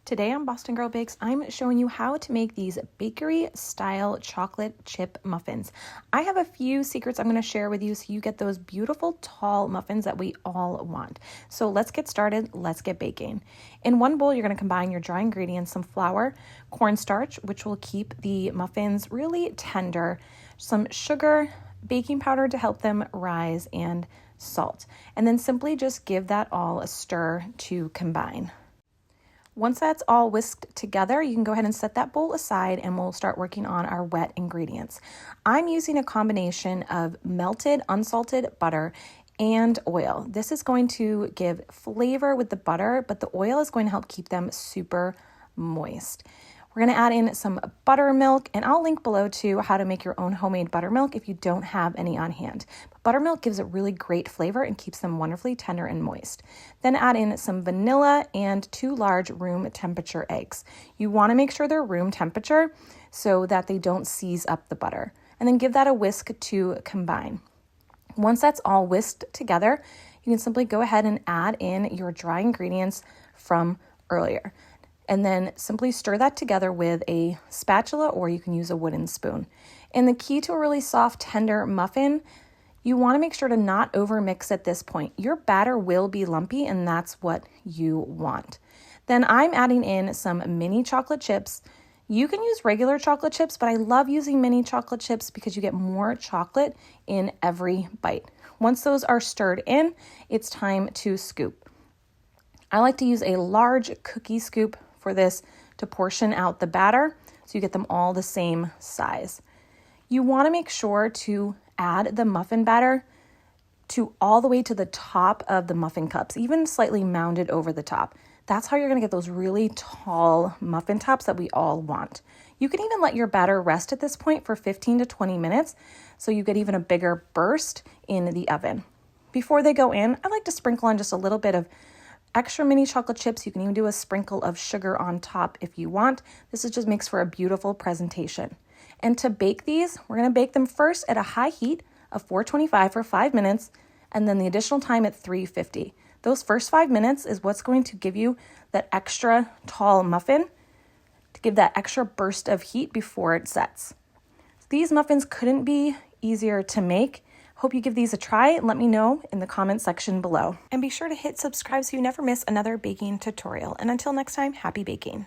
Today on Boston Girl Bakes, I'm showing you how to make these bakery-style chocolate chip muffins. I have a few secrets I'm going to share with you so you get those beautiful tall muffins that we all want. So let's get started. Let's get baking. In one bowl, you're going to combine your dry ingredients, some flour, cornstarch, which will keep the muffins really tender, some sugar, baking powder to help them rise, and salt. And then simply just give that all a stir to combine. Once that's all whisked together, you can go ahead and set that bowl aside and we'll start working on our wet ingredients. I'm using a combination of melted unsalted butter and oil. This is going to give flavor with the butter, but the oil is going to help keep them super moist. We're going to add in some buttermilk, and I'll link below to how to make your own homemade buttermilk if you don't have any on hand. But buttermilk gives it really great flavor and keeps them wonderfully tender and moist. Then add in some vanilla and 2 large room temperature eggs. You want to make sure they're room temperature so that they don't seize up the butter. And then give that a whisk to combine. Once that's all whisked together, you can simply go ahead and add in your dry ingredients from earlier. And then simply stir that together with a spatula, or you can use a wooden spoon. And the key to a really soft, tender muffin, you want to make sure to not overmix at this point. Your batter will be lumpy, and that's what you want. Then I'm adding in some mini chocolate chips. You can use regular chocolate chips, but I love using mini chocolate chips because you get more chocolate in every bite. Once those are stirred in, it's time to scoop. I like to use a large cookie scoop for this to portion out the batter so you get them all the same size. You want to make sure to add the muffin batter to all the way to the top of the muffin cups, even slightly mounded over the top. That's how you're going to get those really tall muffin tops that we all want. You can even let your batter rest at this point for 15 to 20 minutes so you get even a bigger burst in the oven. Before they go in, I like to sprinkle on just a little bit of extra mini chocolate chips. You can even do a sprinkle of sugar on top if you want. This just makes for a beautiful presentation. And to bake these, we're going to bake them first at a high heat of 425 for 5 minutes, and then the additional time at 350. Those first 5 minutes is what's going to give you that extra tall muffin to give that extra burst of heat before it sets. These muffins couldn't be easier to make. Hope you give these a try and let me know in the comment section below. And be sure to hit subscribe so you never miss another baking tutorial. And until next time, happy baking.